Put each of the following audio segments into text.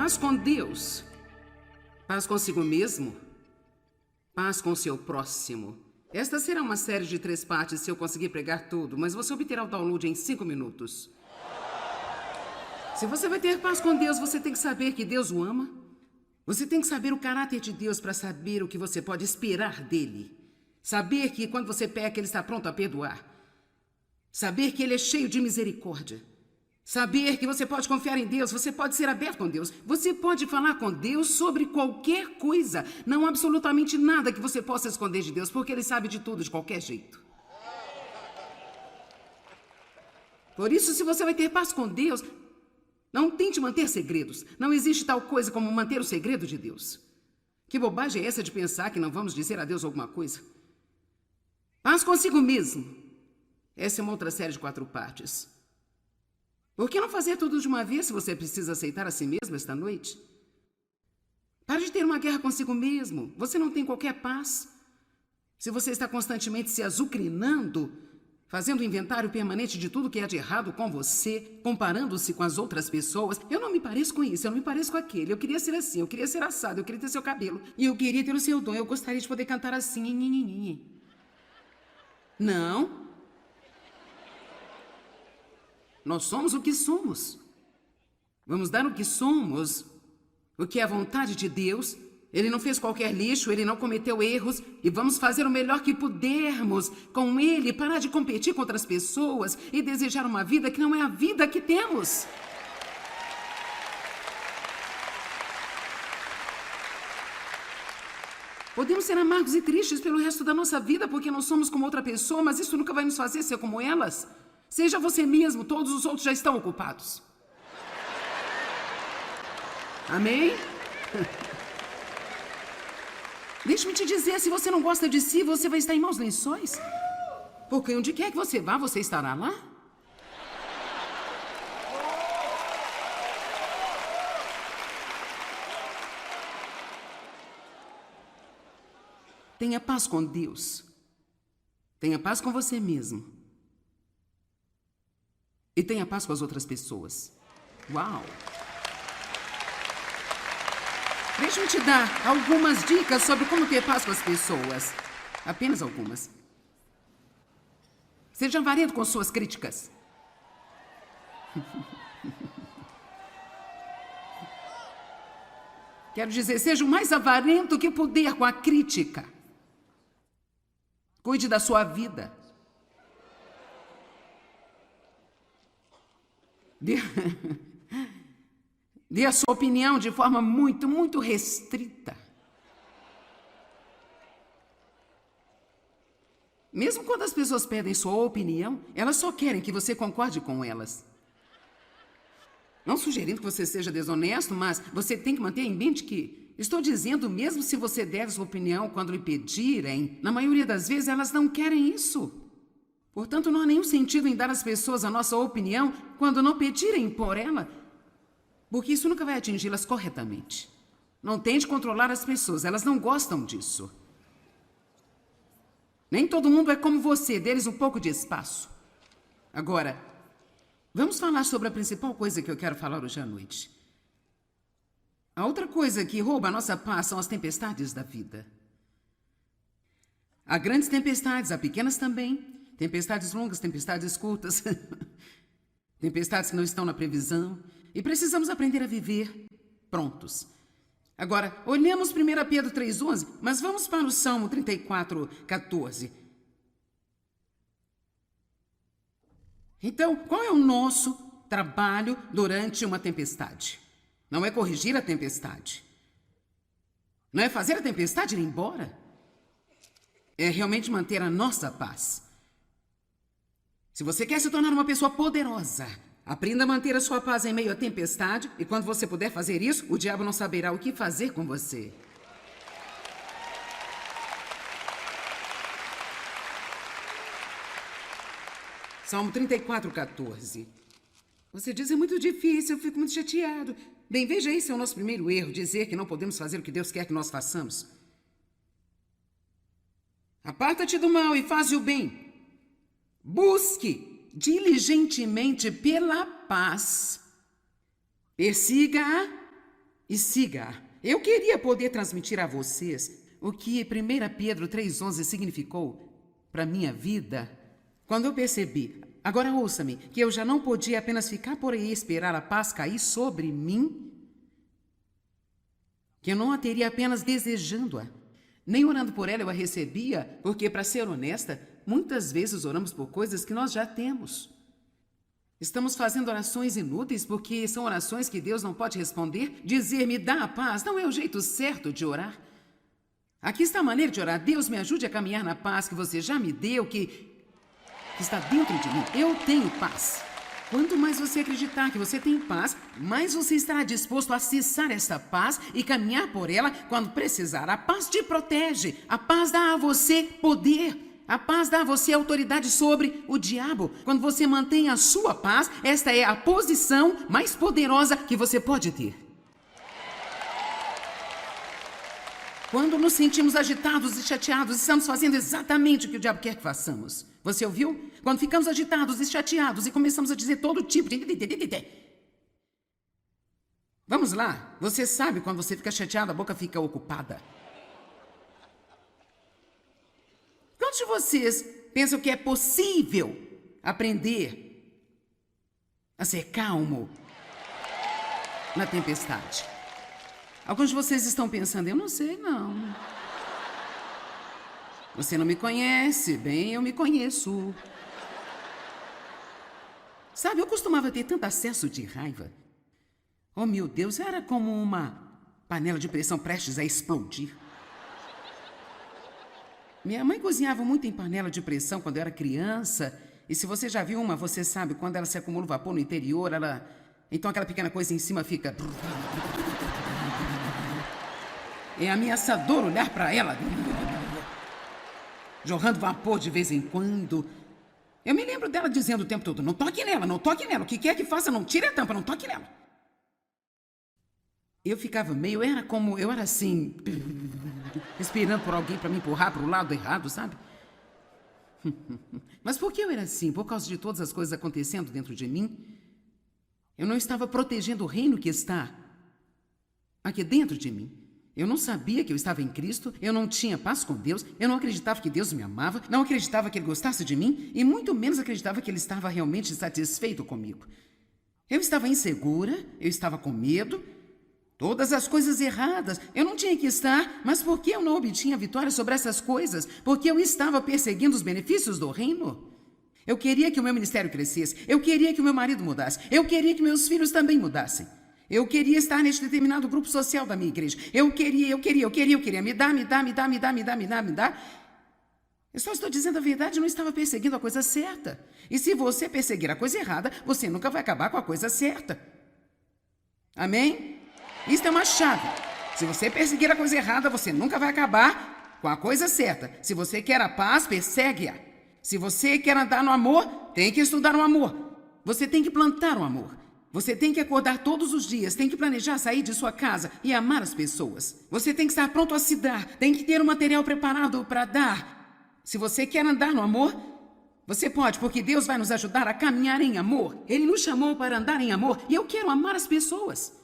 Paz com Deus, paz consigo mesmo, paz com o seu próximo. Esta será uma série de 3 partes se eu conseguir pregar tudo, mas você obterá o download em 5 minutos. Se você vai ter paz com Deus, você tem que saber que Deus o ama. Você tem que saber o caráter de Deus para saber o que você pode esperar dele. Saber que quando você peca, ele está pronto a perdoar. Saber que ele é cheio de misericórdia. Saber que você pode confiar em Deus, você pode ser aberto com Deus. Você pode falar com Deus sobre qualquer coisa. Não há absolutamente nada que você possa esconder de Deus, porque ele sabe de tudo de qualquer jeito. Por isso, se você vai ter paz com Deus, não tente manter segredos. Não existe tal coisa como manter o segredo de Deus. Que bobagem é essa de pensar que não vamos dizer a Deus alguma coisa? Paz consigo mesmo. Essa é uma outra série de 4 partes. Por que não fazer tudo de uma vez se você precisa aceitar a si mesmo esta noite? Pare de ter uma guerra consigo mesmo. Você não tem qualquer paz. Se você está constantemente se azucrinando, fazendo um inventário permanente de tudo que é de errado com você, comparando-se com as outras pessoas. Eu não me pareço com isso, eu não me pareço com aquele. Eu queria ser assim, eu queria ser assado, eu queria ter seu cabelo. E eu queria ter o seu dom, eu gostaria de poder cantar assim. Não. Nós somos o que somos. Vamos dar o que somos, o que é a vontade de Deus. Ele não fez qualquer lixo, ele não cometeu erros. E vamos fazer o melhor que pudermos com ele, parar de competir com outras pessoas e desejar uma vida que não é a vida que temos. Podemos ser amargos e tristes pelo resto da nossa vida porque não somos como outra pessoa, mas isso nunca vai nos fazer ser como elas. Seja você mesmo, todos os outros já estão ocupados. Amém? Deixe-me te dizer, se você não gosta de si, você vai estar em maus lençóis. Porque onde quer que você vá, você estará lá. Tenha paz com Deus. Tenha paz com você mesmo. E tenha paz com as outras pessoas. Uau! Deixa eu te dar algumas dicas sobre como ter paz com as pessoas. Apenas algumas. Seja avarento com suas críticas. Quero dizer, seja o mais avarento que puder com a crítica. Cuide da sua vida. Dê a sua opinião de forma muito restrita. Mesmo quando as pessoas pedem sua opinião, elas só querem que você concorde com elas. Não sugerindo que você seja desonesto, mas você tem que manter em mente que estou dizendo, mesmo se você der sua opinião quando lhe pedirem, na maioria das vezes elas não querem isso. Portanto, não há nenhum sentido em dar às pessoas a nossa opinião quando não pedirem por ela, porque isso nunca vai atingi-las corretamente. Não tente controlar as pessoas, elas não gostam disso. Nem todo mundo é como você, dê-lhes um pouco de espaço. Agora, vamos falar sobre a principal coisa que eu quero falar hoje à noite. A outra coisa que rouba a nossa paz são as tempestades da vida. Há grandes tempestades, há pequenas também. Tempestades longas, tempestades curtas. Tempestades que não estão na previsão. E precisamos aprender a viver prontos. Agora, olhamos 1 Pedro 3,11, mas vamos para o Salmo 34,14. Então, qual é o nosso trabalho durante uma tempestade? Não é corrigir a tempestade. Não é fazer a tempestade ir embora. É realmente manter a nossa paz. Se você quer se tornar uma pessoa poderosa, aprenda a manter a sua paz em meio à tempestade, e quando você puder fazer isso, o diabo não saberá o que fazer com você. Salmo 34,14. Você diz, é muito difícil, eu fico muito chateado. Bem, veja, esse é o nosso primeiro erro, dizer que não podemos fazer o que Deus quer que nós façamos. Aparta-te do mal e faze o bem. Busque diligentemente pela paz. Persiga-a e siga. Eu queria poder transmitir a vocês o que 1 Pedro 3,11 significou para minha vida quando eu percebi, agora ouça-me, que eu já não podia apenas ficar por aí e esperar a paz cair sobre mim, que eu não a teria apenas desejando-a, nem orando por ela eu a recebia, porque, para ser honesta, muitas vezes oramos por coisas que nós já temos. Estamos fazendo orações inúteis porque são orações que Deus não pode responder. Dizer me dá a paz não é o jeito certo de orar. Aqui está a maneira de orar. Deus me ajude a caminhar na paz que você já me deu, que está dentro de mim. Eu tenho paz. Quanto mais você acreditar que você tem paz, mais você estará disposto a acessar essa paz e caminhar por ela quando precisar. A paz te protege. A paz dá a você poder. A paz dá a você autoridade sobre o diabo. Quando você mantém a sua paz, esta é a posição mais poderosa que você pode ter. Quando nos sentimos agitados e chateados, estamos fazendo exatamente o que o diabo quer que façamos. Você ouviu? Quando ficamos agitados e chateados e começamos a dizer todo tipo de... Vamos lá. Você sabe quando você fica chateado, a boca fica ocupada. Quantos de vocês pensam que é possível aprender a ser calmo na tempestade? Alguns de vocês estão pensando, eu não sei não. Você não me conhece, bem, eu me conheço. Sabe, eu costumava ter tanto acesso de raiva. Oh, meu Deus, era como uma panela de pressão prestes a explodir. Minha mãe cozinhava muito em panela de pressão quando eu era criança. E se você já viu uma, você sabe, quando ela se acumula o vapor no interior, então aquela pequena coisa em cima fica... É ameaçador olhar para ela. Jorrando vapor de vez em quando. Eu me lembro dela dizendo o tempo todo, não toque nela, não toque nela. O que quer que faça, não tire a tampa, não toque nela. Eu ficava eu era assim, esperando por alguém para me empurrar para o lado errado, sabe? Mas por que eu era assim? Por causa de todas as coisas acontecendo dentro de mim? Eu não estava protegendo o reino que está aqui dentro de mim. Eu não sabia que eu estava em Cristo, eu não tinha paz com Deus, eu não acreditava que Deus me amava, não acreditava que Ele gostasse de mim e muito menos acreditava que Ele estava realmente satisfeito comigo. Eu estava insegura, eu estava com medo, todas as coisas erradas. Eu não tinha que estar, mas por que eu não obtinha vitória sobre essas coisas? Porque eu estava perseguindo os benefícios do reino. Eu queria que o meu ministério crescesse, eu queria que o meu marido mudasse, eu queria que meus filhos também mudassem. Eu queria estar neste determinado grupo social da minha igreja. Eu queria. Me dá. Eu só estou dizendo a verdade, eu não estava perseguindo a coisa certa. E se você perseguir a coisa errada, você nunca vai acabar com a coisa certa. Amém? Isso é uma chave. Se você perseguir a coisa errada, você nunca vai acabar com a coisa certa. Se você quer a paz, persegue-a. Se você quer andar no amor, tem que estudar o amor. Você tem que plantar o amor. Você tem que acordar todos os dias, tem que planejar sair de sua casa e amar as pessoas. Você tem que estar pronto a se dar, tem que ter um material preparado para dar. Se você quer andar no amor, você pode, porque Deus vai nos ajudar a caminhar em amor. Ele nos chamou para andar em amor e eu quero amar as pessoas.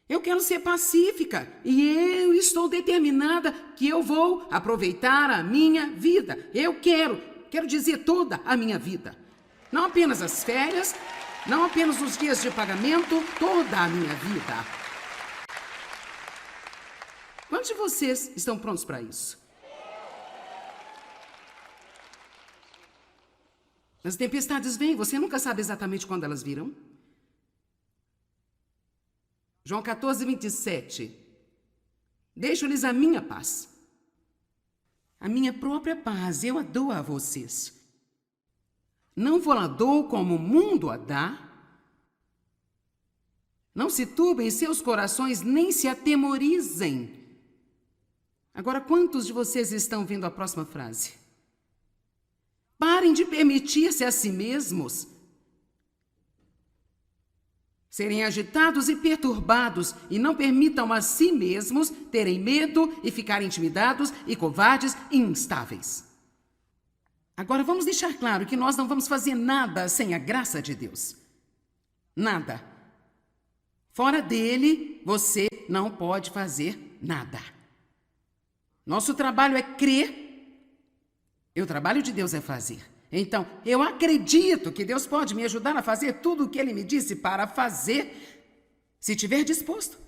Eu quero ser pacífica e eu estou determinada que eu vou aproveitar a minha vida. Eu quero dizer toda a minha vida. Não apenas as férias, não apenas os dias de pagamento, toda a minha vida. Quantos de vocês estão prontos para isso? As tempestades vêm, você nunca sabe exatamente quando elas virão. João 14, 27. Deixo-lhes a minha paz. A minha própria paz, eu a dou a vocês. Não vou-la dou como o mundo a dá. Não se turbem seus corações, nem se atemorizem. Agora, quantos de vocês estão vendo a próxima frase? Parem de permitir-se a si mesmos serem agitados e perturbados e não permitam a si mesmos terem medo e ficarem intimidados e covardes e instáveis. Agora, vamos deixar claro que nós não vamos fazer nada sem a graça de Deus. Nada. Fora dele, você não pode fazer nada. Nosso trabalho é crer, e o trabalho de Deus é fazer. Então, eu acredito que Deus pode me ajudar a fazer tudo o que Ele me disse para fazer, se estiver disposto.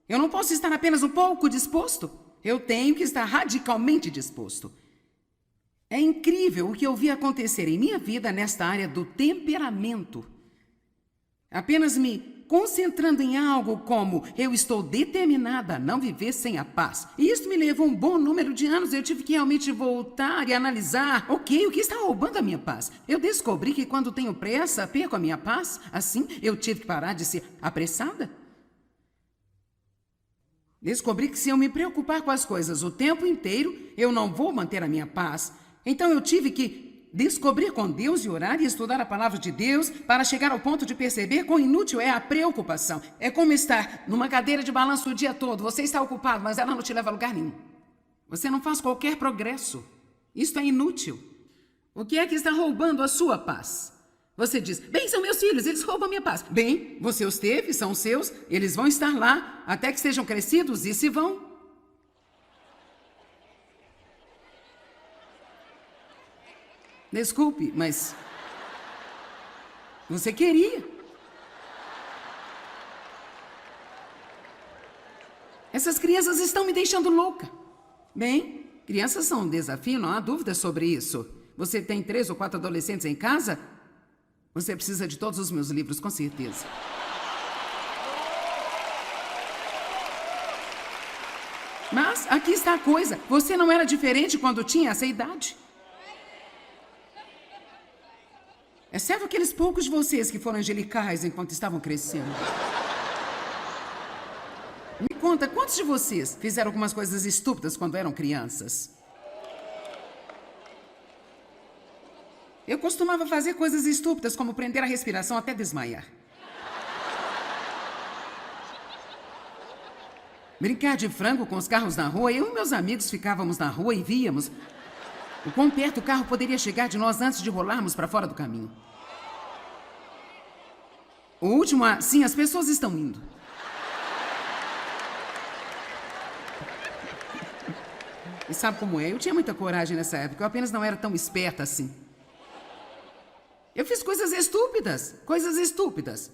Eu não posso estar apenas um pouco disposto. Eu tenho que estar radicalmente disposto. É incrível o que eu vi acontecer em minha vida nesta área do temperamento. Apenas me concentrando em algo como eu estou determinada a não viver sem a paz. E isso me levou um bom número de anos. Eu tive que realmente voltar e analisar. Ok, o que está roubando a minha paz? Eu descobri que quando tenho pressa, perco a minha paz. Assim, eu tive que parar de ser apressada. Descobri que se eu me preocupar com as coisas o tempo inteiro, eu não vou manter a minha paz. Então eu tive que descobrir com Deus e orar e estudar a palavra de Deus para chegar ao ponto de perceber quão inútil é a preocupação. É como estar numa cadeira de balanço o dia todo. Você está ocupado, mas ela não te leva a lugar nenhum. Você não faz qualquer progresso. Isto é inútil. O que é que está roubando a sua paz? Você diz, bem, são meus filhos, eles roubam minha paz. Bem, você os teve, são seus, eles vão estar lá até que sejam crescidos e se vão. Desculpe, mas você queria. Essas crianças estão me deixando louca. Bem, crianças são um desafio, não há dúvida sobre isso. Você tem 3 ou 4 adolescentes em casa? Você precisa de todos os meus livros, com certeza. Mas aqui está a coisa. Você não era diferente quando tinha essa idade. Exceto aqueles poucos de vocês que foram angelicais enquanto estavam crescendo. Me conta, quantos de vocês fizeram algumas coisas estúpidas quando eram crianças? Eu costumava fazer coisas estúpidas, como prender a respiração até desmaiar. Brincar de frango com os carros na rua. Eu e meus amigos ficávamos na rua e víamos o quão perto o carro poderia chegar de nós antes de rolarmos para fora do caminho. O último, sim, as pessoas estão indo. E sabe como é? Eu tinha muita coragem nessa época, eu apenas não era tão esperta assim. Eu fiz coisas estúpidas, coisas estúpidas.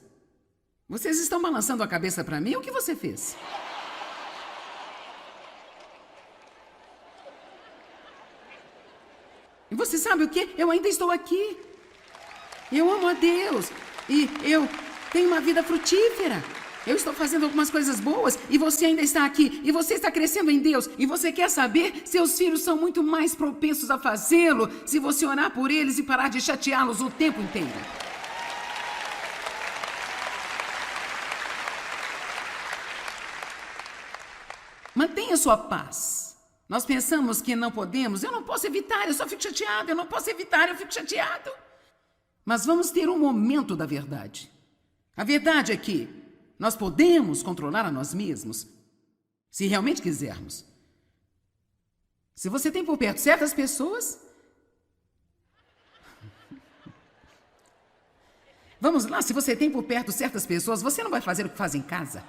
Vocês estão balançando a cabeça para mim? O que você fez? E você sabe o quê? Eu ainda estou aqui. Eu amo a Deus. E eu tenho uma vida frutífera. Eu estou fazendo algumas coisas boas e você ainda está aqui. E você está crescendo em Deus. E você quer saber? Seus filhos são muito mais propensos a fazê-lo se você orar por eles e parar de chateá-los o tempo inteiro. Mantenha sua paz. Nós pensamos que não podemos. Eu não posso evitar, eu só fico chateado. Eu não posso evitar, eu fico chateado. Mas vamos ter um momento da verdade. A verdade é que nós podemos controlar a nós mesmos, se realmente quisermos. Se você tem por perto certas pessoas... Vamos lá, se você tem por perto certas pessoas, você não vai fazer o que faz em casa.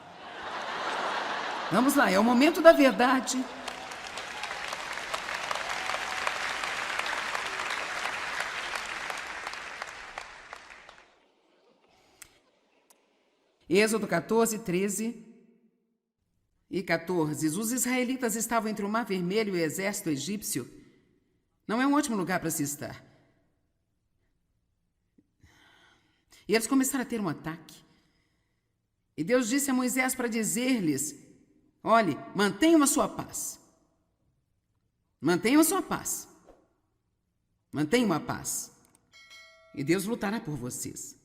Vamos lá, é o momento da verdade. Êxodo 14, 13 e 14. Os israelitas estavam entre o Mar Vermelho e o exército egípcio. Não é um ótimo lugar para se estar. E eles começaram a ter um ataque. E Deus disse a Moisés para dizer-lhes, olhe, mantenham a sua paz. Mantenham a sua paz. Mantenham a paz. E Deus lutará por vocês.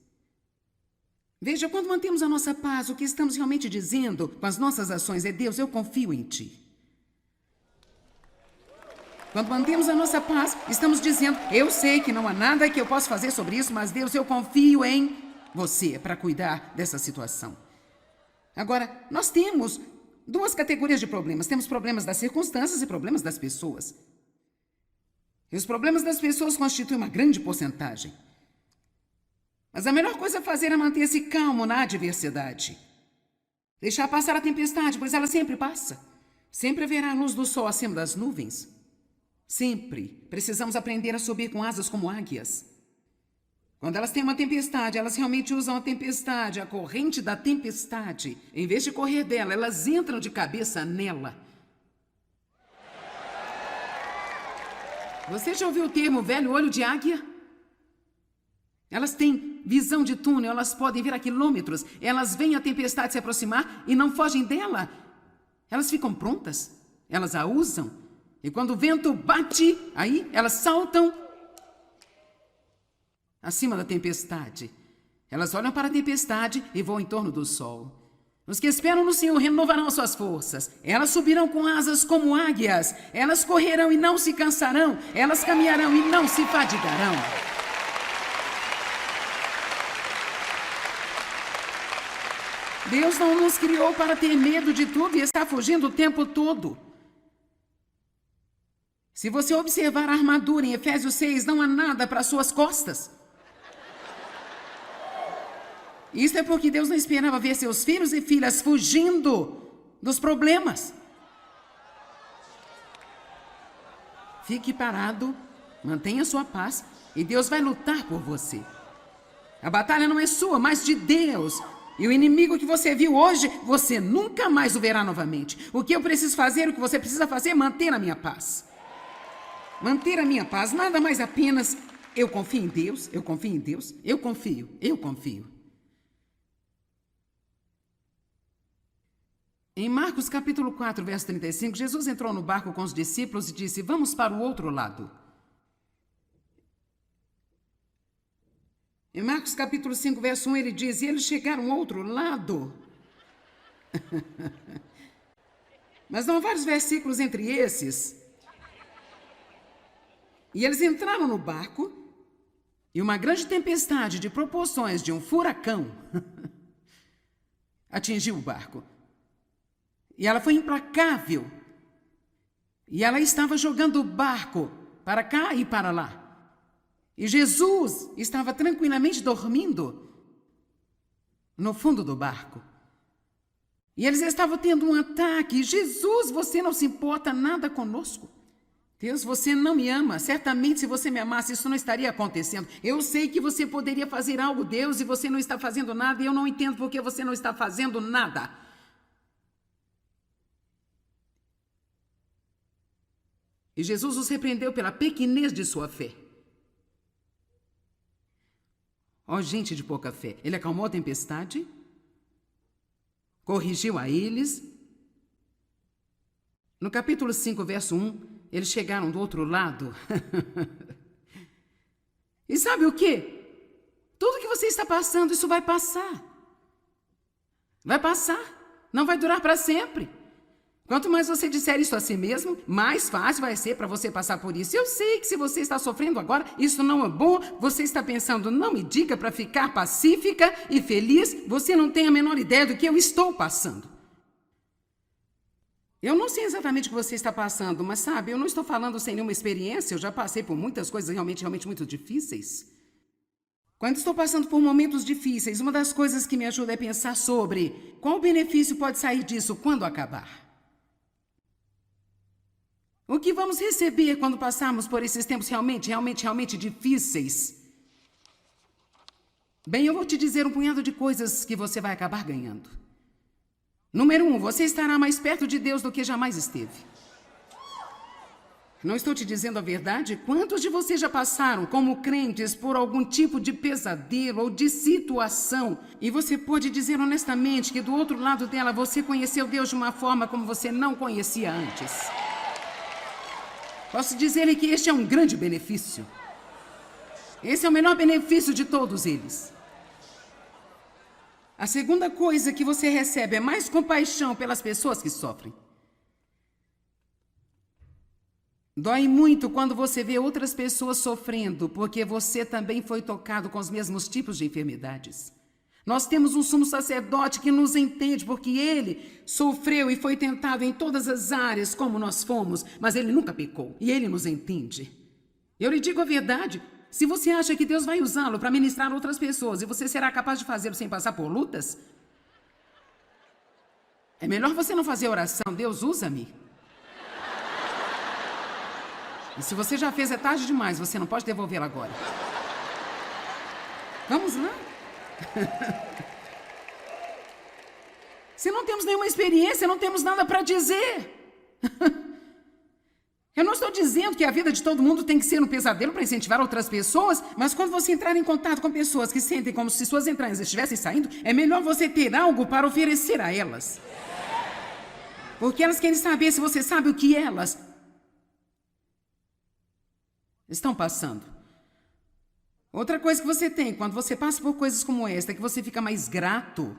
Veja, quando mantemos a nossa paz, o que estamos realmente dizendo com as nossas ações é, Deus, eu confio em Ti. Quando mantemos a nossa paz, estamos dizendo, eu sei que não há nada que eu possa fazer sobre isso, mas Deus, eu confio em Você para cuidar dessa situação. Agora, nós temos 2 categorias de problemas. Temos problemas das circunstâncias e problemas das pessoas. E os problemas das pessoas constituem uma grande porcentagem. Mas a melhor coisa a fazer é manter-se calmo na adversidade. Deixar passar a tempestade, pois ela sempre passa. Sempre haverá a luz do sol acima das nuvens. Sempre precisamos aprender a subir com asas como águias. Quando elas têm uma tempestade, elas realmente usam a tempestade, a corrente da tempestade. Em vez de correr dela, elas entram de cabeça nela. Você já ouviu o termo velho olho de águia? Elas têm visão de túnel, elas podem ver a quilômetros. Elas veem a tempestade se aproximar e não fogem dela. Elas ficam prontas, elas a usam. E quando o vento bate, aí elas saltam acima da tempestade. Elas olham para a tempestade e voam em torno do sol. Os que esperam no Senhor renovarão suas forças. Elas subirão com asas como águias. Elas correrão e não se cansarão. Elas caminharão e não se fadigarão. Deus não nos criou para ter medo de tudo e estar fugindo o tempo todo. Se você observar a armadura em Efésios 6, não há nada para suas costas. Isso é porque Deus não esperava ver seus filhos e filhas fugindo dos problemas. Fique parado, mantenha sua paz e Deus vai lutar por você. A batalha não é sua, mas de Deus. E o inimigo que você viu hoje, você nunca mais o verá novamente. O que eu preciso fazer, o que você precisa fazer é manter a minha paz. Manter a minha paz, nada mais apenas eu confio em Deus, eu confio em Deus, eu confio. Em Marcos capítulo 4, verso 35, Jesus entrou no barco com os discípulos e disse: vamos para o outro lado. Em Marcos capítulo 5, verso 1, ele diz: e eles chegaram ao outro lado. Mas não há vários versículos entre esses. E eles entraram no barco e uma grande tempestade de proporções de um furacão atingiu o barco. E ela foi implacável. E ela estava jogando o barco para cá e para lá. E Jesus estava tranquilamente dormindo no fundo do barco. E eles estavam tendo um ataque. Jesus, você não se importa nada conosco. Deus, você não me ama. Certamente, se você me amasse, isso não estaria acontecendo. Eu sei que você poderia fazer algo, Deus, e você não está fazendo nada. E eu não entendo por que você não está fazendo nada. E Jesus os repreendeu pela pequenez de sua fé. Ó, gente de pouca fé. Ele acalmou a tempestade, corrigiu a eles. No capítulo 5, verso 1, eles chegaram do outro lado. E sabe o quê? Tudo que você está passando, isso vai passar. Vai passar. Não vai durar para sempre. Quanto mais você disser isso a si mesmo, mais fácil vai ser para você passar por isso. Eu sei que se você está sofrendo agora, isso não é bom. Você está pensando, não me diga para ficar pacífica e feliz. Você não tem a menor ideia do que eu estou passando. Eu não sei exatamente o que você está passando, mas sabe, eu não estou falando sem nenhuma experiência. Eu já passei por muitas coisas realmente muito difíceis. Quando estou passando por momentos difíceis, uma das coisas que me ajuda é pensar sobre qual benefício pode sair disso quando acabar. O que vamos receber quando passarmos por esses tempos realmente difíceis? Bem, eu vou te dizer um punhado de coisas que você vai acabar ganhando. Número 1, você estará mais perto de Deus do que jamais esteve. Não estou te dizendo a verdade? Quantos de vocês já passaram, como crentes, por algum tipo de pesadelo ou de situação? E você pode dizer honestamente que do outro lado dela você conheceu Deus de uma forma como você não conhecia antes. Posso dizer-lhe que este é um grande benefício. Esse é o menor benefício de todos eles. A segunda coisa que você recebe é mais compaixão pelas pessoas que sofrem. Dói muito quando você vê outras pessoas sofrendo, porque você também foi tocado com os mesmos tipos de enfermidades. Nós temos um sumo sacerdote que nos entende, porque ele sofreu e foi tentado em todas as áreas como nós fomos, mas ele nunca pecou, e ele nos entende. Eu lhe digo a verdade, se você acha que Deus vai usá-lo para ministrar outras pessoas e você será capaz de fazê-lo sem passar por lutas, É melhor você não fazer oração. Deus, usa-me. E se você já fez, é tarde demais. Você não pode devolvê-la agora. Vamos lá? Se não temos nenhuma experiência, não temos nada para dizer. Eu não estou dizendo que a vida de todo mundo tem que ser um pesadelo para incentivar outras pessoas, mas quando você entrar em contato com pessoas que sentem como se suas entranhas estivessem saindo, é melhor você ter algo para oferecer a elas. Porque elas querem saber se você sabe o que elas estão passando. Outra coisa que você tem, quando você passa por coisas como esta, é que você fica mais grato,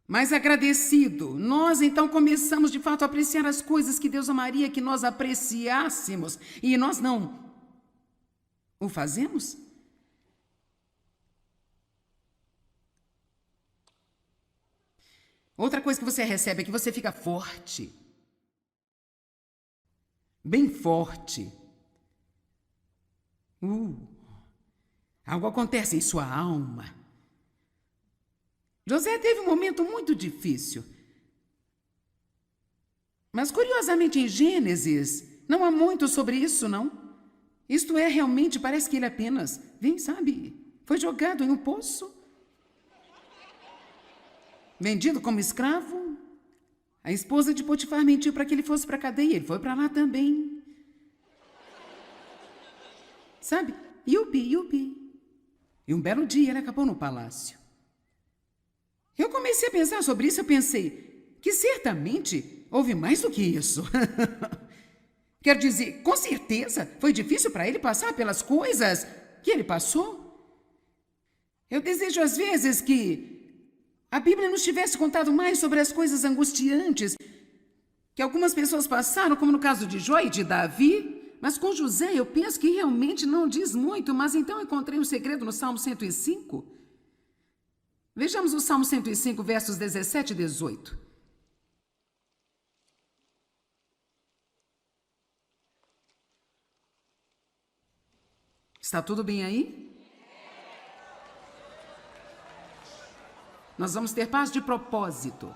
mais agradecido. Nós, então, começamos, de fato, a apreciar as coisas que Deus amaria que nós apreciássemos. E nós não o fazemos? Outra coisa que você recebe é que você fica forte. Bem forte. Algo acontece em sua alma. José teve um momento muito difícil. Mas, curiosamente, em Gênesis, não há muito sobre isso, não. Isto é, realmente, parece que ele apenas, foi jogado em um poço. Vendido como escravo. A esposa de Potifar mentiu para que ele fosse para a cadeia. Ele foi para lá também. Yupi. E um belo dia ele acabou no palácio. Eu comecei a pensar sobre isso, eu pensei que certamente houve mais do que isso. Quer dizer, com certeza foi difícil para ele passar pelas coisas que ele passou. Eu desejo às vezes que a Bíblia nos tivesse contado mais sobre as coisas angustiantes que algumas pessoas passaram, como no caso de Jó e de Davi, mas com José eu penso que realmente não diz muito, mas então encontrei um segredo no Salmo 105. Vejamos o Salmo 105, versos 17 e 18. Está tudo bem aí? Nós vamos ter paz de propósito.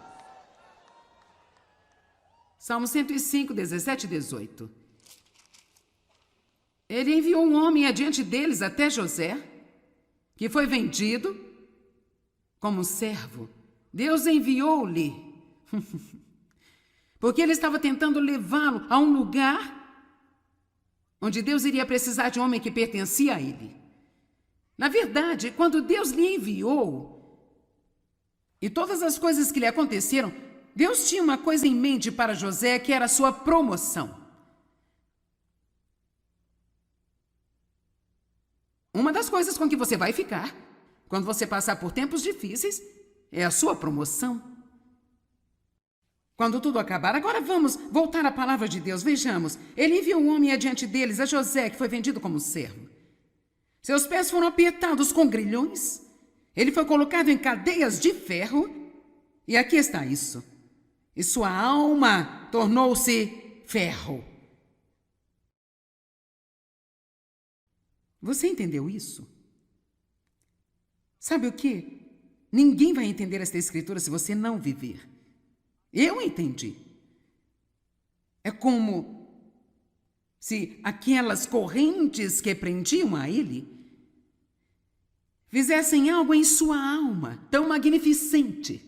Salmo 105, 17 e 18. Ele enviou um homem adiante deles até José, que foi vendido como servo. Deus enviou-lhe, porque ele estava tentando levá-lo a um lugar onde Deus iria precisar de um homem que pertencia a ele. Na verdade, quando Deus lhe enviou, e todas as coisas que lhe aconteceram, Deus tinha uma coisa em mente para José, que era a sua promoção. Uma das coisas com que você vai ficar quando você passar por tempos difíceis é a sua promoção. Quando tudo acabar, agora vamos voltar à palavra de Deus. Vejamos, ele enviou um homem adiante deles, a José, que foi vendido como servo. Seus pés foram apertados com grilhões, ele foi colocado em cadeias de ferro, e aqui está isso. E sua alma tornou-se ferro. Você entendeu isso? Sabe o quê? Ninguém vai entender esta escritura se você não viver. Eu entendi. É como se aquelas correntes que prendiam a ele fizessem algo em sua alma tão magnificente.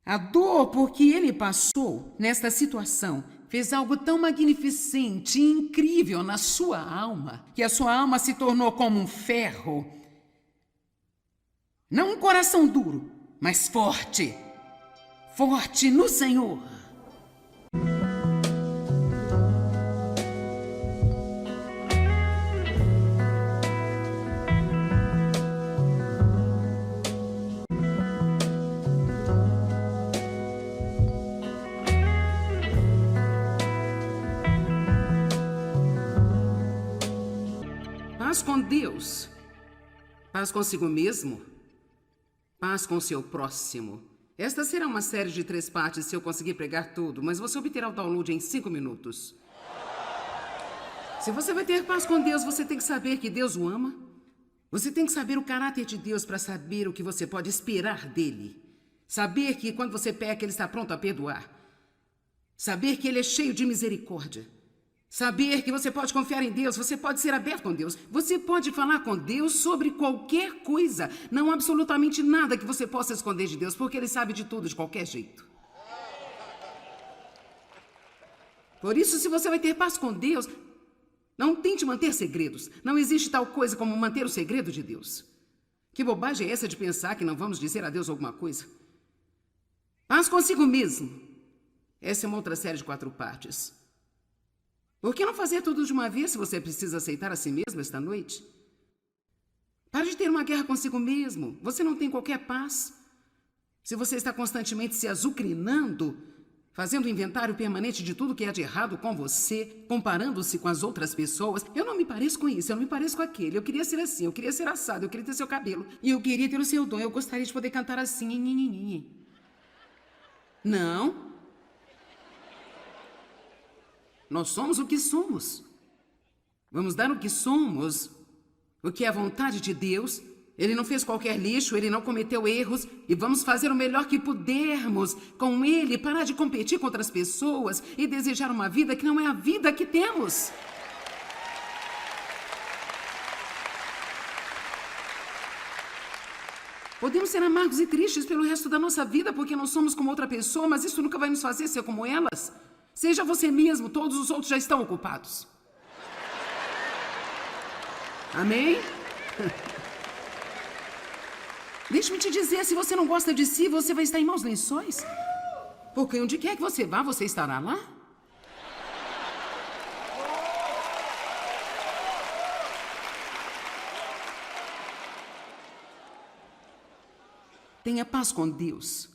A dor por que ele passou nesta situação fez algo tão magnificente e incrível na sua alma, que a sua alma se tornou como um ferro. Não um coração duro, mas forte. Forte no Senhor. Paz com Deus, paz consigo mesmo, paz com o seu próximo. Esta será uma série de 3 partes se eu conseguir pregar tudo, mas você obterá o download em 5 minutos. Se você vai ter paz com Deus, você tem que saber que Deus o ama. Você tem que saber o caráter de Deus para saber o que você pode esperar dele. Saber que quando você peca, Ele está pronto a perdoar. Saber que Ele é cheio de misericórdia. Saber que você pode confiar em Deus, você pode ser aberto com Deus. Você pode falar com Deus sobre qualquer coisa. Não há absolutamente nada que você possa esconder de Deus, porque Ele sabe de tudo, de qualquer jeito. Por isso, se você vai ter paz com Deus, não tente manter segredos. Não existe tal coisa como manter o segredo de Deus. Que bobagem é essa de pensar que não vamos dizer a Deus alguma coisa? Paz consigo mesmo. Essa é uma outra série de 4 partes. Por que não fazer tudo de uma vez se você precisa aceitar a si mesmo esta noite? Pare de ter uma guerra consigo mesmo. Você não tem qualquer paz. Se você está constantemente se azucrinando, fazendo um inventário permanente de tudo que há de errado com você, comparando-se com as outras pessoas. Eu não me pareço com isso, eu não me pareço com aquele. Eu queria ser assim, eu queria ser assado, eu queria ter seu cabelo. E eu queria ter o seu dom, eu gostaria de poder cantar assim. Não. Nós somos o que somos. Vamos dar o que somos, o que é a vontade de Deus. Ele não fez qualquer lixo, Ele não cometeu erros. E vamos fazer o melhor que pudermos com Ele. Parar de competir com outras pessoas e desejar uma vida que não é a vida que temos. Podemos ser amargos e tristes pelo resto da nossa vida porque não somos como outra pessoa, mas isso nunca vai nos fazer ser como elas. Seja você mesmo, todos os outros já estão ocupados. Amém? Deixe-me te dizer, se você não gosta de si, você vai estar em maus lençóis. Porque onde quer que você vá, você estará lá. Tenha paz com Deus.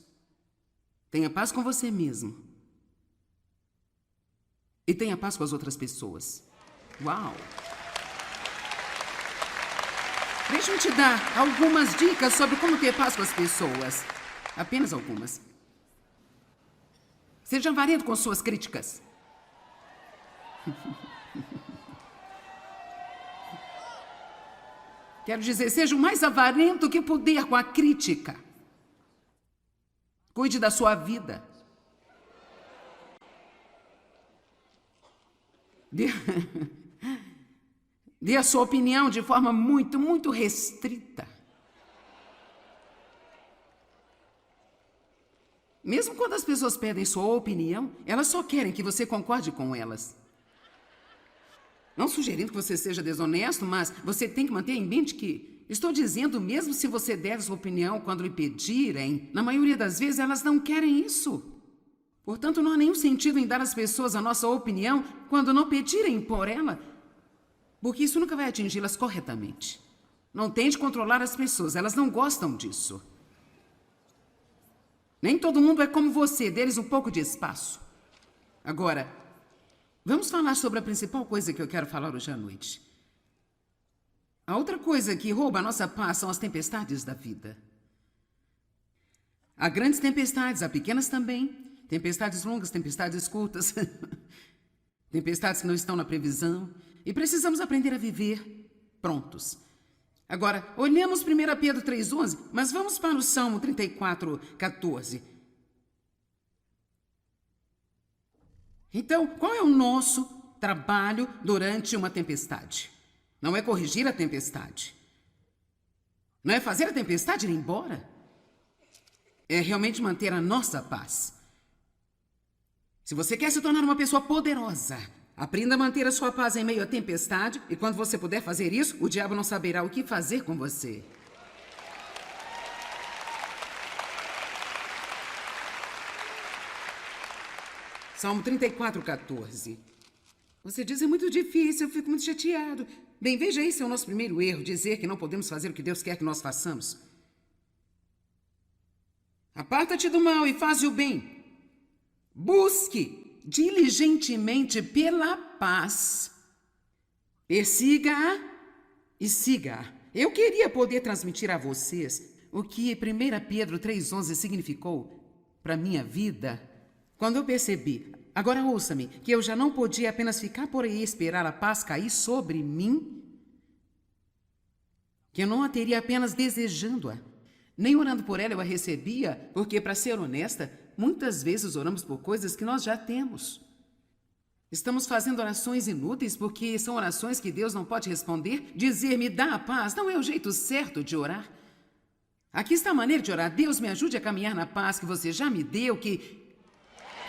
Tenha paz com você mesmo. E tenha paz com as outras pessoas. Uau! Deixa eu te dar algumas dicas sobre como ter paz com as pessoas. Apenas algumas. Seja avarento com suas críticas. Quero dizer, seja o mais avarento que puder com a crítica. Cuide da sua vida. Dê a sua opinião de forma muito restrita. Mesmo quando as pessoas pedem sua opinião, elas só querem que você concorde com elas. Não sugerindo que você seja desonesto, mas você tem que manter em mente que estou dizendo, mesmo se você der sua opinião quando lhe pedirem, na maioria das vezes elas não querem isso. Portanto, não há nenhum sentido em dar às pessoas a nossa opinião quando não pedirem por ela, porque isso nunca vai atingi-las corretamente. Não tente controlar as pessoas, elas não gostam disso. Nem todo mundo é como você, dê-lhes um pouco de espaço. Agora, vamos falar sobre a principal coisa que eu quero falar hoje à noite. A outra coisa que rouba a nossa paz são as tempestades da vida. Há grandes tempestades, há pequenas também. Tempestades longas, tempestades curtas. Tempestades que não estão na previsão. E precisamos aprender a viver prontos. Agora, olhamos 1 Pedro 3,11, mas vamos para o Salmo 34,14. Então, qual é o nosso trabalho durante uma tempestade? Não é corrigir a tempestade. Não é fazer a tempestade ir embora. É realmente manter a nossa paz. Se você quer se tornar uma pessoa poderosa, aprenda a manter a sua paz em meio à tempestade, e quando você puder fazer isso, o diabo não saberá o que fazer com você. Salmo 34,14. Você diz, é muito difícil, eu fico muito chateado. Bem, veja, esse é o nosso primeiro erro, dizer que não podemos fazer o que Deus quer que nós façamos. Aparta-te do mal e faze o bem. Busque diligentemente pela paz. Persiga-a e siga-a. Eu queria poder transmitir a vocês o que 1 Pedro 3,11 significou para a minha vida quando eu percebi, agora ouça-me, que eu já não podia apenas ficar por aí e esperar a paz cair sobre mim, que eu não a teria apenas desejando-a. Nem orando por ela eu a recebia, porque, para ser honesta, muitas vezes oramos por coisas que nós já temos. Estamos fazendo orações inúteis porque são orações que Deus não pode responder. Dizer me dá a paz não é o jeito certo de orar. Aqui está a maneira de orar. Deus me ajude a caminhar na paz que você já me deu, que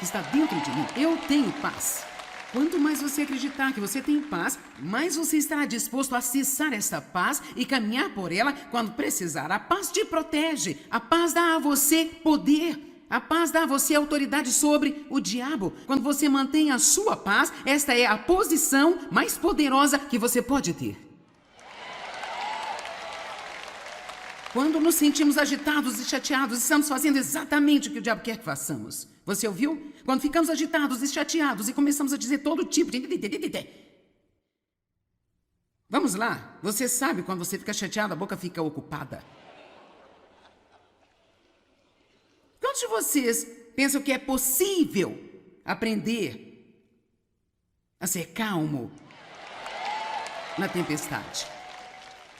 está dentro de mim. Eu tenho paz. Quanto mais você acreditar que você tem paz, mais você estará disposto a acessar essa paz e caminhar por ela quando precisar. A paz te protege. A paz dá a você poder. A paz dá a você autoridade sobre o diabo. Quando você mantém a sua paz, esta é a posição mais poderosa que você pode ter. Quando nos sentimos agitados e chateados, estamos fazendo exatamente o que o diabo quer que façamos. Você ouviu? Quando ficamos agitados e chateados e começamos a dizer todo tipo de... Vamos lá. Você sabe quando você fica chateado, a boca fica ocupada. Quantos de vocês pensam que é possível aprender a ser calmo na tempestade?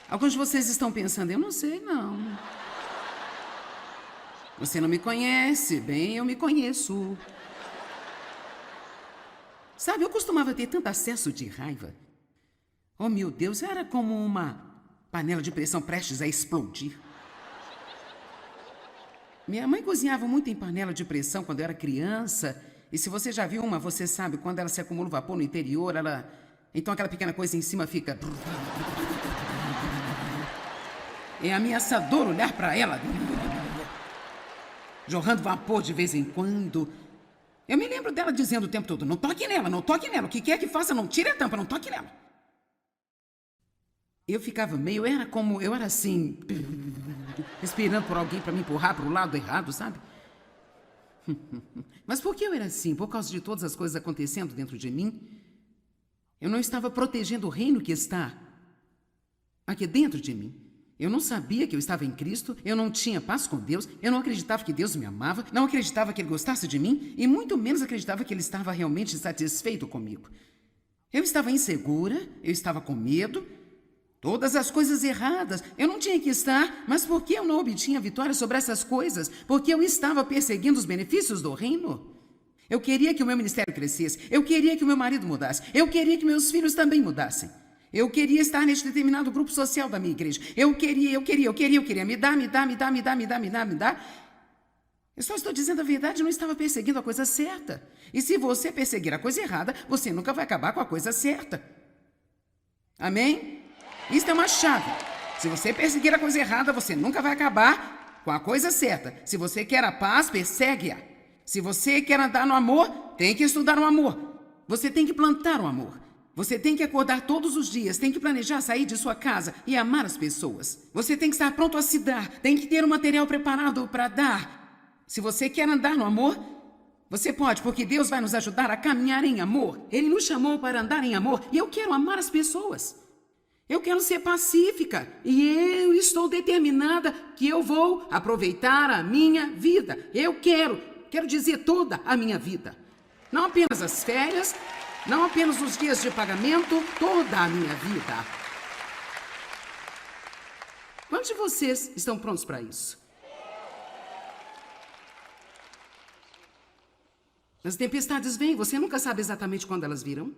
Alguns de vocês estão pensando, eu não sei não. Você não me conhece, bem, eu me conheço. Sabe, eu costumava ter tanto acesso de raiva. Oh, meu Deus, era como uma panela de pressão prestes a explodir. Minha mãe cozinhava muito em panela de pressão quando eu era criança. E se você já viu uma, você sabe, quando ela se acumula o vapor no interior, então aquela pequena coisa em cima fica... É ameaçador olhar para ela, jorrando vapor de vez em quando. Eu me lembro dela dizendo o tempo todo, não toque nela, não toque nela. O que quer que faça, não tire a tampa, não toque nela. Eu ficava eu era assim, esperando por alguém para me empurrar para o lado errado, sabe? Mas por que eu era assim? Por causa de todas as coisas acontecendo dentro de mim? Eu não estava protegendo o reino que está aqui dentro de mim. Eu não sabia que eu estava em Cristo, eu não tinha paz com Deus, eu não acreditava que Deus me amava, não acreditava que Ele gostasse de mim e muito menos acreditava que Ele estava realmente satisfeito comigo. Eu estava insegura, eu estava com medo, todas as coisas erradas. Eu não tinha que estar, mas por que eu não obtinha vitória sobre essas coisas? Porque eu estava perseguindo os benefícios do reino. Eu queria que o meu ministério crescesse, eu queria que o meu marido mudasse, eu queria que meus filhos também mudassem. Eu queria estar neste determinado grupo social da minha igreja. Eu queria. Me dá. Eu só estou dizendo a verdade, eu não estava perseguindo a coisa certa. E se você perseguir a coisa errada, você nunca vai acabar com a coisa certa. Amém? Isso é uma chave. Se você perseguir a coisa errada, você nunca vai acabar com a coisa certa. Se você quer a paz, persegue-a. Se você quer andar no amor, tem que estudar o amor. Você tem que plantar o amor. Você tem que acordar todos os dias, tem que planejar sair de sua casa e amar as pessoas. Você tem que estar pronto a se dar, tem que ter um material preparado para dar. Se você quer andar no amor, você pode, porque Deus vai nos ajudar a caminhar em amor. Ele nos chamou para andar em amor e eu quero amar as pessoas. Eu quero ser pacífica e eu estou determinada que eu vou aproveitar a minha vida. Eu quero dizer toda a minha vida. Não apenas as férias, não apenas os dias de pagamento, toda a minha vida. Quantos de vocês estão prontos para isso? As tempestades vêm, você nunca sabe exatamente quando elas virão.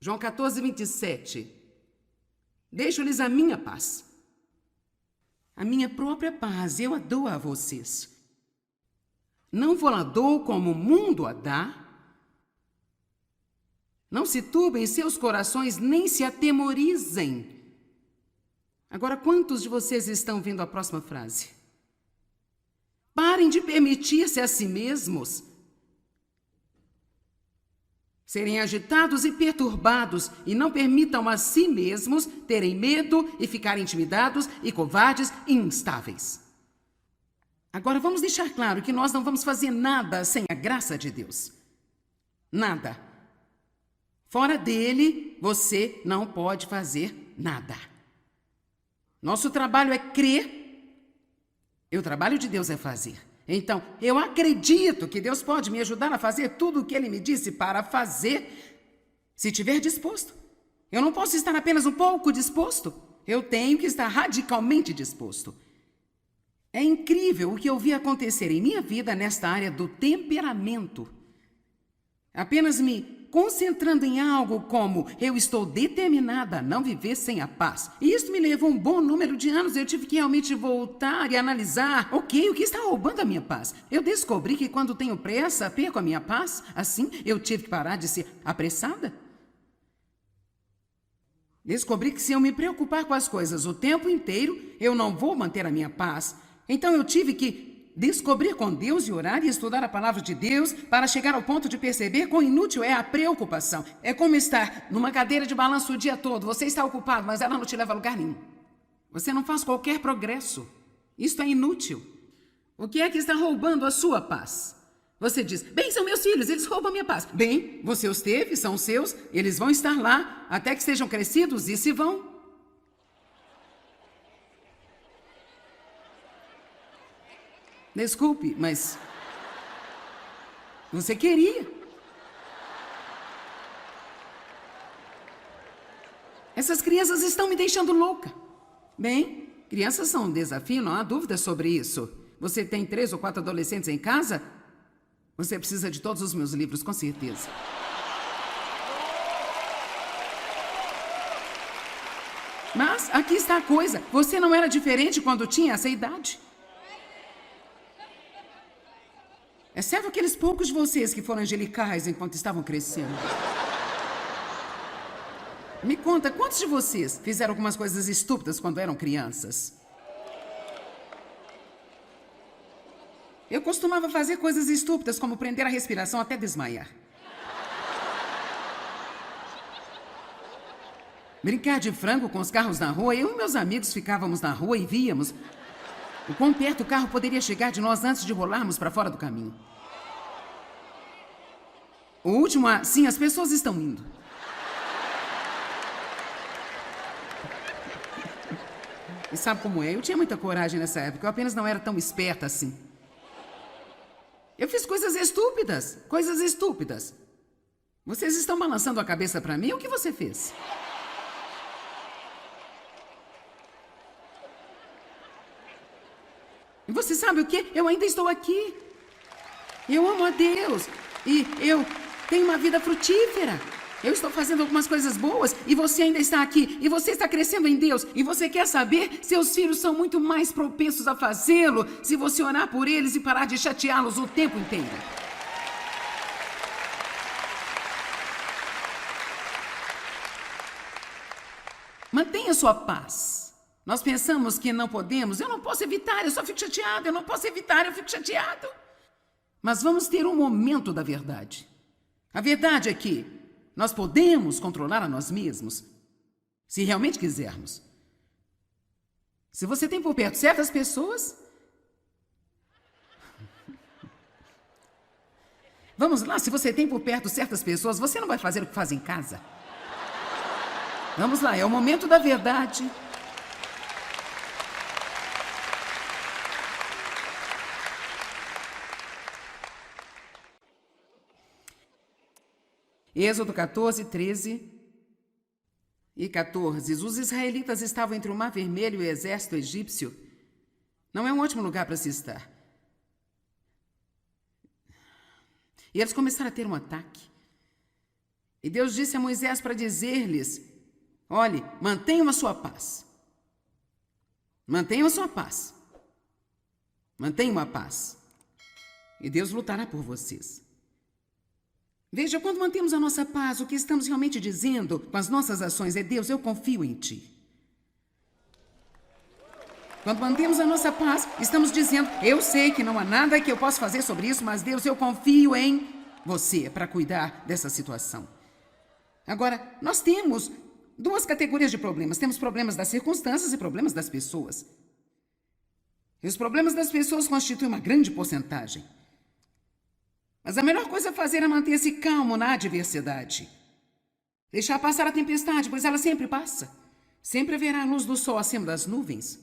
João 14, 27. Deixo-lhes a minha paz. A minha própria paz, eu a dou a vocês. Não vou a dou como o mundo a dá. Não se turbem seus corações, nem se atemorizem. Agora, quantos de vocês estão vendo a próxima frase? Parem de permitir-se a si mesmos serem agitados e perturbados e não permitam a si mesmos terem medo e ficarem intimidados e covardes e instáveis. Agora, vamos deixar claro que nós não vamos fazer nada sem a graça de Deus. Nada. Fora dele, você não pode fazer nada. Nosso trabalho é crer e o trabalho de Deus é fazer. Então, eu acredito que Deus pode me ajudar a fazer tudo o que Ele me disse para fazer, se estiver disposto. Eu não posso estar apenas um pouco disposto. Eu tenho que estar radicalmente disposto. É incrível o que eu vi acontecer em minha vida nesta área do temperamento. Apenas me concentrando em algo como eu estou determinada a não viver sem a paz. E isso me levou um bom número de anos. Eu tive que realmente voltar e analisar. Ok, o que está roubando a minha paz? Eu descobri que quando tenho pressa, perco a minha paz. Assim, eu tive que parar de ser apressada. Descobri que se eu me preocupar com as coisas o tempo inteiro, eu não vou manter a minha paz. Então eu tive que descobrir com Deus e orar e estudar a palavra de Deus para chegar ao ponto de perceber quão inútil é a preocupação. É como estar numa cadeira de balanço o dia todo. Você está ocupado, mas ela não te leva a lugar nenhum. Você não faz qualquer progresso. Isto é inútil. O que é que está roubando a sua paz? Você diz, bem, são meus filhos, eles roubam a minha paz. Bem, você os teve, são seus, eles vão estar lá até que sejam crescidos e se vão. Desculpe, mas você queria. Essas crianças estão me deixando louca. Bem, crianças são um desafio, não há dúvida sobre isso. Você tem 3 ou 4 adolescentes em casa? Você precisa de todos os meus livros, com certeza. Mas aqui está a coisa. Você não era diferente quando tinha essa idade. Exceto aqueles poucos de vocês que foram angelicais enquanto estavam crescendo. Me conta, quantos de vocês fizeram algumas coisas estúpidas quando eram crianças? Eu costumava fazer coisas estúpidas, como prender a respiração até desmaiar. Brincar de frango com os carros na rua. Eu e meus amigos ficávamos na rua e víamos o quão perto o carro poderia chegar de nós antes de rolarmos para fora do caminho. O último, sim, as pessoas estão indo. E sabe como é? Eu tinha muita coragem nessa época, eu apenas não era tão esperta assim. Eu fiz coisas estúpidas, coisas estúpidas. Vocês estão balançando a cabeça para mim? O que você fez? E você sabe o quê? Eu ainda estou aqui. Eu amo a Deus. E eu tenho uma vida frutífera. Eu estou fazendo algumas coisas boas e você ainda está aqui. E você está crescendo em Deus. E você quer saber? Seus filhos são muito mais propensos a fazê-lo se você orar por eles e parar de chateá-los o tempo inteiro. Mantenha sua paz. Nós pensamos que não podemos. Eu não posso evitar, eu só fico chateado. Eu não posso evitar, eu fico chateado. Mas vamos ter um momento da verdade. A verdade é que nós podemos controlar a nós mesmos, se realmente quisermos. Se você tem por perto certas pessoas... Vamos lá, se você tem por perto certas pessoas, você não vai fazer o que faz em casa. Vamos lá, é o momento da verdade. Êxodo 14, 13 e 14. Os israelitas estavam entre o Mar Vermelho e o exército egípcio. Não é um ótimo lugar para se estar. E eles começaram a ter um ataque. E Deus disse a Moisés para dizer-lhes, olhe, mantenham a sua paz. Mantenham a sua paz. Mantenham a paz. E Deus lutará por vocês. Veja, quando mantemos a nossa paz, o que estamos realmente dizendo com as nossas ações é, Deus, eu confio em Ti. Quando mantemos a nossa paz, estamos dizendo, eu sei que não há nada que eu possa fazer sobre isso, mas Deus, eu confio em Você para cuidar dessa situação. Agora, nós temos 2 categorias de problemas. Temos problemas das circunstâncias e problemas das pessoas. E os problemas das pessoas constituem uma grande porcentagem. Mas a melhor coisa a fazer é manter-se calmo na adversidade. Deixar passar a tempestade, pois ela sempre passa. Sempre haverá a luz do sol acima das nuvens.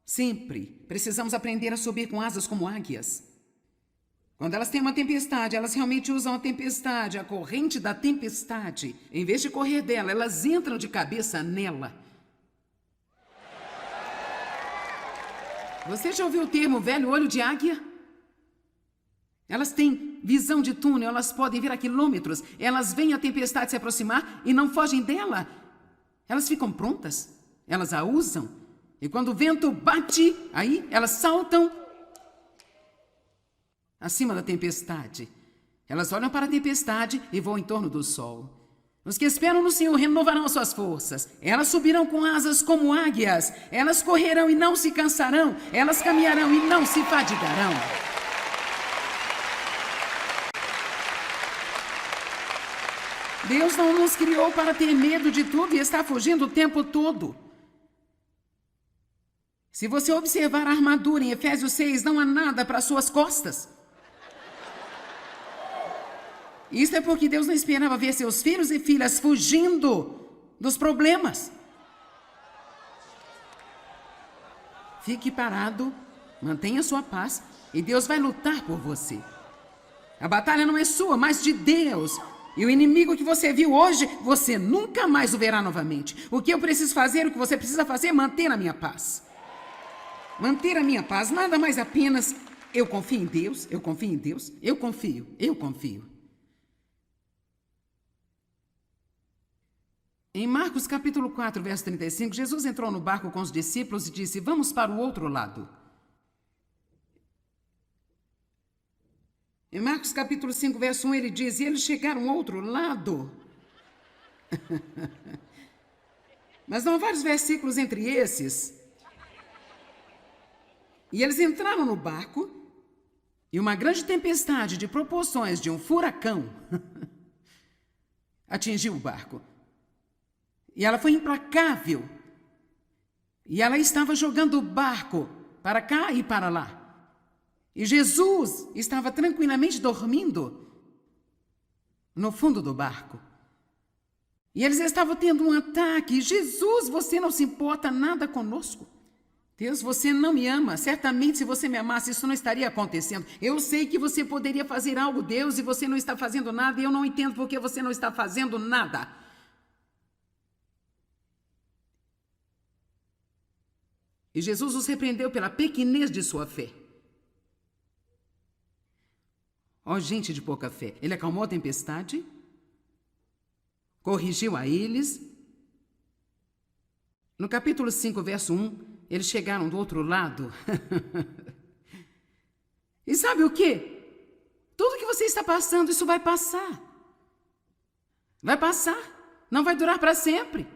Sempre precisamos aprender a subir com asas como águias. Quando elas têm uma tempestade, elas realmente usam a tempestade, a corrente da tempestade. Em vez de correr dela, elas entram de cabeça nela. Você já ouviu o termo velho olho de águia? Elas têm visão de túnel, elas podem ver a quilômetros, elas veem a tempestade se aproximar e não fogem dela. Elas ficam prontas, elas a usam. E quando o vento bate, aí elas saltam acima da tempestade. Elas olham para a tempestade e voam em torno do sol. Os que esperam no Senhor renovarão suas forças. Elas subirão com asas como águias. Elas correrão e não se cansarão. Elas caminharão e não se fadigarão. Deus não nos criou para ter medo de tudo e estar fugindo o tempo todo. Se você observar a armadura em Efésios 6, não há nada para suas costas. Isso é porque Deus não esperava ver seus filhos e filhas fugindo dos problemas. Fique parado, mantenha sua paz e Deus vai lutar por você. A batalha não é sua, mas de Deus. E o inimigo que você viu hoje, você nunca mais o verá novamente. O que eu preciso fazer, o que você precisa fazer é manter a minha paz. Manter a minha paz, nada mais apenas eu confio em Deus, eu confio em Deus, eu confio. Em Marcos capítulo 4, verso 35, Jesus entrou no barco com os discípulos e disse: vamos para o outro lado. Em Marcos capítulo 5, verso 1, ele diz: e eles chegaram ao outro lado. Mas não há vários versículos entre esses. E eles entraram no barco e uma grande tempestade de proporções de um furacão atingiu o barco. E ela foi implacável. E ela estava jogando o barco para cá e para lá. E Jesus estava tranquilamente dormindo no fundo do barco. E eles estavam tendo um ataque. Jesus, você não se importa nada conosco. Deus, você não me ama. Certamente, se você me amasse, isso não estaria acontecendo. Eu sei que você poderia fazer algo, Deus, e você não está fazendo nada. E eu não entendo por que você não está fazendo nada. E Jesus os repreendeu pela pequenez de sua fé. Ó, gente de pouca fé. Ele acalmou a tempestade, corrigiu a eles. No capítulo 5, verso 1, eles chegaram do outro lado. E sabe o quê? Tudo que você está passando, isso vai passar. Vai passar. Não vai durar para sempre.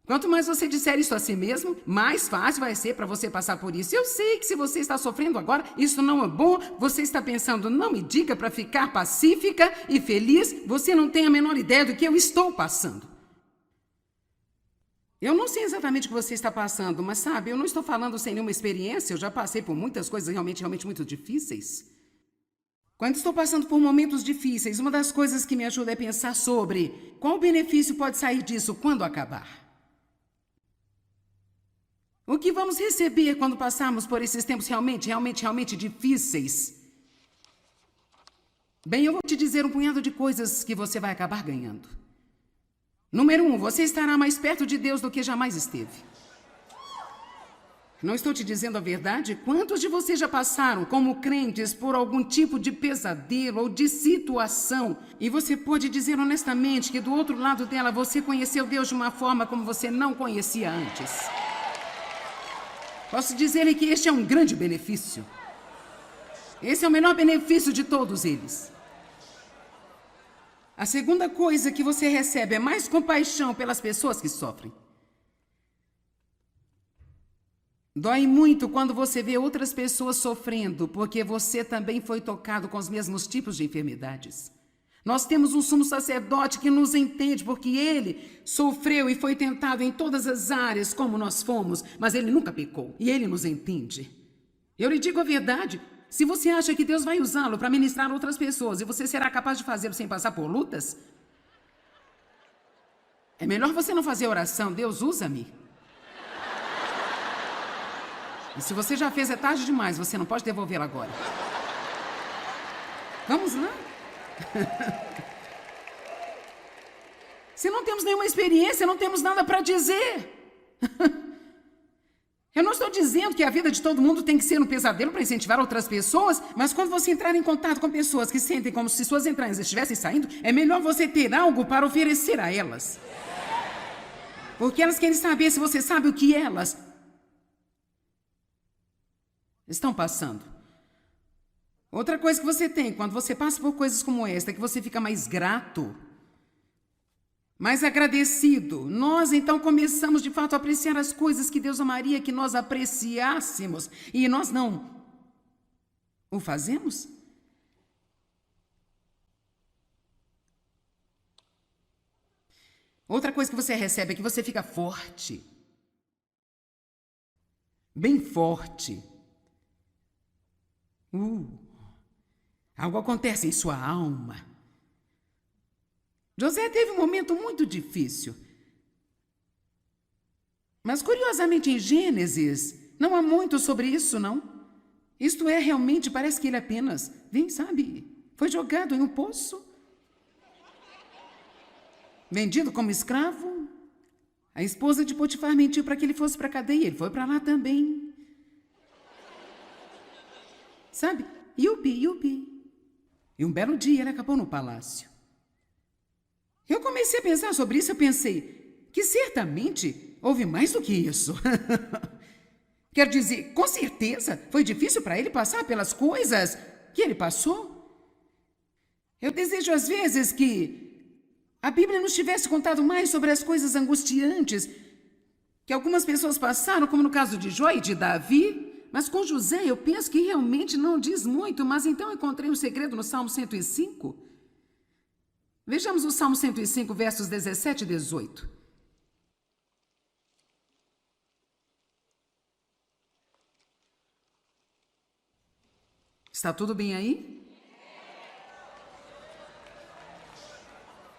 Quanto mais você disser isso a si mesmo, mais fácil vai ser para você passar por isso. Eu sei que se você está sofrendo agora, isso não é bom. Você está pensando, não me diga para ficar pacífica e feliz. Você não tem a menor ideia do que eu estou passando. Eu não sei exatamente o que você está passando, mas sabe, eu não estou falando sem nenhuma experiência. Eu já passei por muitas coisas realmente muito difíceis. Quando estou passando por momentos difíceis, uma das coisas que me ajuda é pensar sobre qual benefício pode sair disso quando acabar. O que vamos receber quando passarmos por esses tempos realmente difíceis? Bem, eu vou te dizer um punhado de coisas que você vai acabar ganhando. Número 1, você estará mais perto de Deus do que jamais esteve. Não estou te dizendo a verdade? Quantos de vocês já passaram, como crentes, por algum tipo de pesadelo ou de situação? E você pode dizer honestamente que do outro lado dela você conheceu Deus de uma forma como você não conhecia antes. Posso dizer-lhe que este é um grande benefício. Esse é o menor benefício de todos eles. A segunda coisa que você recebe é mais compaixão pelas pessoas que sofrem. Dói muito quando você vê outras pessoas sofrendo, porque você também foi tocado com os mesmos tipos de enfermidades. Nós temos um sumo sacerdote que nos entende, porque ele sofreu e foi tentado em todas as áreas como nós fomos, mas ele nunca pecou e ele nos entende. Eu lhe digo a verdade, se você acha que Deus vai usá-lo para ministrar outras pessoas e você será capaz de fazê-lo sem passar por lutas, é melhor você não fazer oração, Deus usa-me. E se você já fez, é tarde demais, você não pode devolvê-la agora. Vamos lá? Se não temos nenhuma experiência, não temos nada para dizer. Eu não estou dizendo que a vida de todo mundo tem que ser um pesadelo para incentivar outras pessoas, mas quando você entrar em contato com pessoas que sentem como se suas entranhas estivessem saindo, é melhor você ter algo para oferecer a elas. Porque elas querem saber se você sabe o que elas estão passando. Outra coisa que você tem, quando você passa por coisas como esta, é que você fica mais grato, mais agradecido. Nós, então, começamos, de fato, a apreciar as coisas que Deus amaria que nós apreciássemos. E nós não o fazemos? Outra coisa que você recebe é que você fica forte. Bem forte. Algo acontece em sua alma. José teve um momento muito difícil. Mas, curiosamente, em Gênesis, não há muito sobre isso, não. Isto é, realmente, parece que ele apenas, foi jogado em um poço. Vendido como escravo. A esposa de Potifar mentiu para que ele fosse para a cadeia. Ele foi para lá também. Yupi. E um belo dia ele acabou no palácio. Eu comecei a pensar sobre isso, eu pensei que certamente houve mais do que isso. Quer dizer, com certeza foi difícil para ele passar pelas coisas que ele passou. Eu desejo às vezes que a Bíblia nos tivesse contado mais sobre as coisas angustiantes que algumas pessoas passaram, como no caso de Jó e de Davi, mas com José eu penso que realmente não diz muito, mas então encontrei um segredo no Salmo 105. Vejamos o Salmo 105, versos 17 e 18. Está tudo bem aí?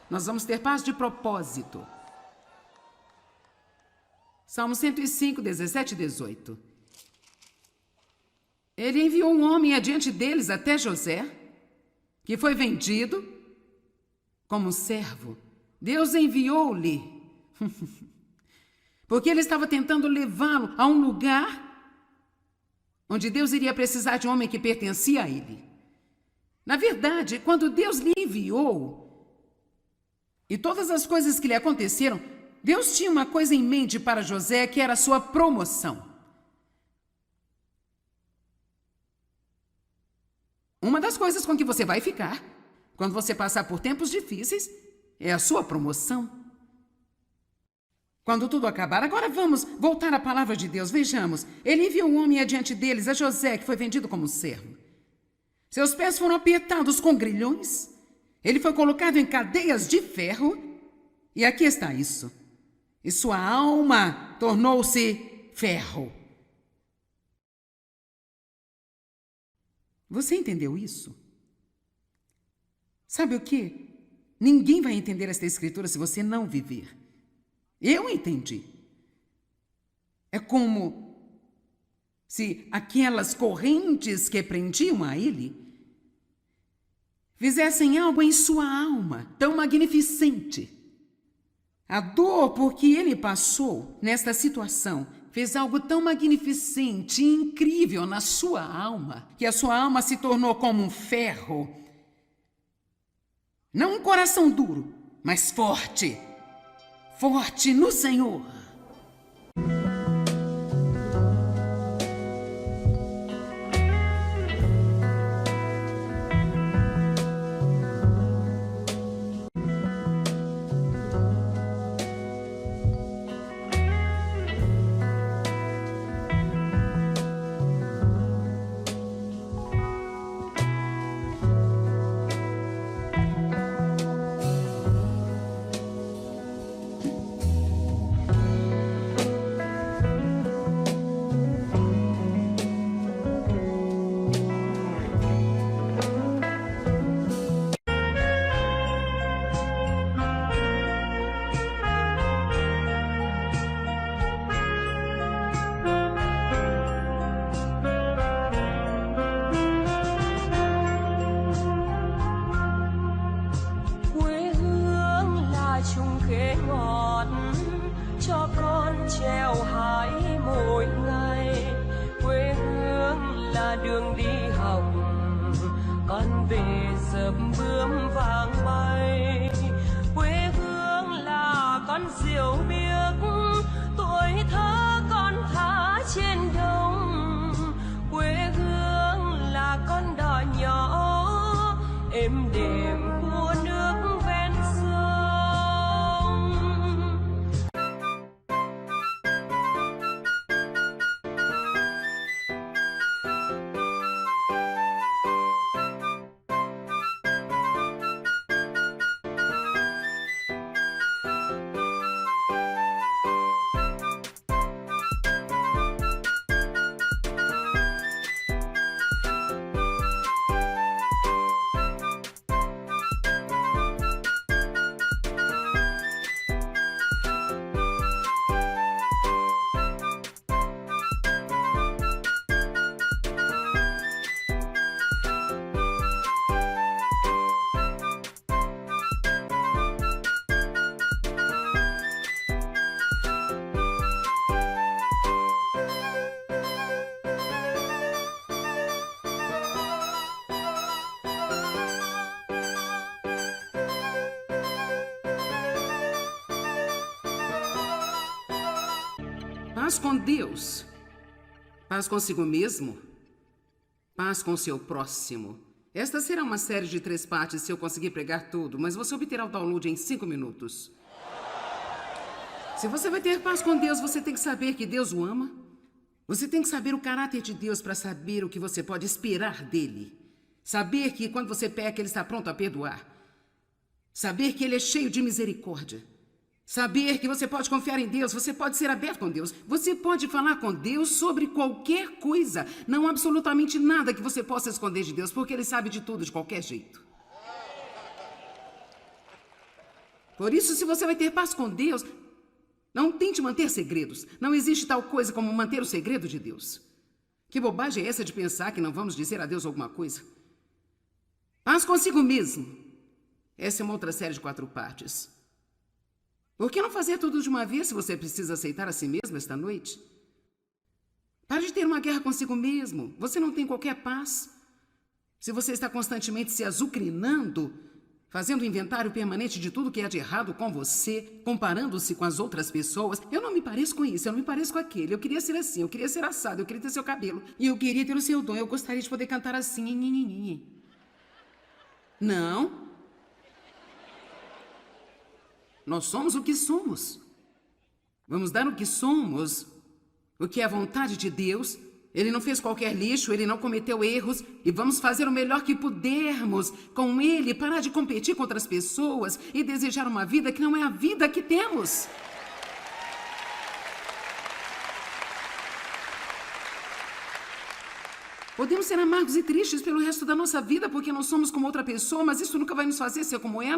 Nós vamos ter paz de propósito. Salmo 105, 17 e 18. Ele enviou um homem adiante deles até José, que foi vendido como servo. Deus enviou-lhe, porque ele estava tentando levá-lo a um lugar onde Deus iria precisar de um homem que pertencia a ele. Na verdade, quando Deus lhe enviou, e todas as coisas que lhe aconteceram, Deus tinha uma coisa em mente para José, que era a sua promoção. Uma das coisas com que você vai ficar quando você passar por tempos difíceis é a sua promoção. Quando tudo acabar, agora vamos voltar à palavra de Deus. Vejamos, ele enviou um homem adiante deles, a José, que foi vendido como servo. Seus pés foram apertados com grilhões, ele foi colocado em cadeias de ferro, e aqui está isso. E sua alma tornou-se ferro. Você entendeu isso? Sabe o quê? Ninguém vai entender esta escritura se você não viver. Eu entendi. É como se aquelas correntes que prendiam a ele fizessem algo em sua alma tão magnificente. A dor por que ele passou nesta situação fez algo tão magnificente e incrível na sua alma, que a sua alma se tornou como um ferro. Não um coração duro, mas forte. Forte no Senhor. Khế ngọt cho con treo hái mỗi ngày. về dợp bướm vàng bay. Quê hương là con diều biếc, tuổi thơ con thả trên đồng. Quê hương là con đò nhỏ êm đềm của nước ven sông. Paz com Deus, paz consigo mesmo, paz com seu próximo. Esta será uma série de 3 partes se eu conseguir pregar tudo, mas você obterá o download em 5 minutos. Se você vai ter paz com Deus, você tem que saber que Deus o ama. Você tem que saber o caráter de Deus para saber o que você pode esperar dele. Saber que quando você peca, ele está pronto a perdoar. Saber que ele é cheio de misericórdia. Saber que você pode confiar em Deus, você pode ser aberto com Deus, você pode falar com Deus sobre qualquer coisa. Não há absolutamente nada que você possa esconder de Deus, porque Ele sabe de tudo de qualquer jeito. Por isso, se você vai ter paz com Deus, não tente manter segredos. Não existe tal coisa como manter o segredo de Deus. Que bobagem é essa de pensar que não vamos dizer a Deus alguma coisa? Paz consigo mesmo. Essa é uma outra série de 4 partes. Por que não fazer tudo de uma vez se você precisa aceitar a si mesmo esta noite? Pare de ter uma guerra consigo mesmo. Você não tem qualquer paz. Se você está constantemente se azucrinando, fazendo inventário permanente de tudo que há de errado com você, comparando-se com as outras pessoas, eu não me pareço com isso, eu não me pareço com aquele, eu queria ser assim, eu queria ser assado, eu queria ter seu cabelo, e eu queria ter o seu dom, eu gostaria de poder cantar assim. Não. Nós somos o que somos. Vamos dar o que somos, o que é a vontade de Deus. Ele não fez qualquer lixo, ele não cometeu erros. E vamos fazer o melhor que pudermos com ele, parar de competir com outras pessoas e desejar uma vida que não é a vida que temos. Podemos ser amargos e tristes pelo resto da nossa vida porque não somos como outra pessoa, mas isso nunca vai nos fazer ser como ela.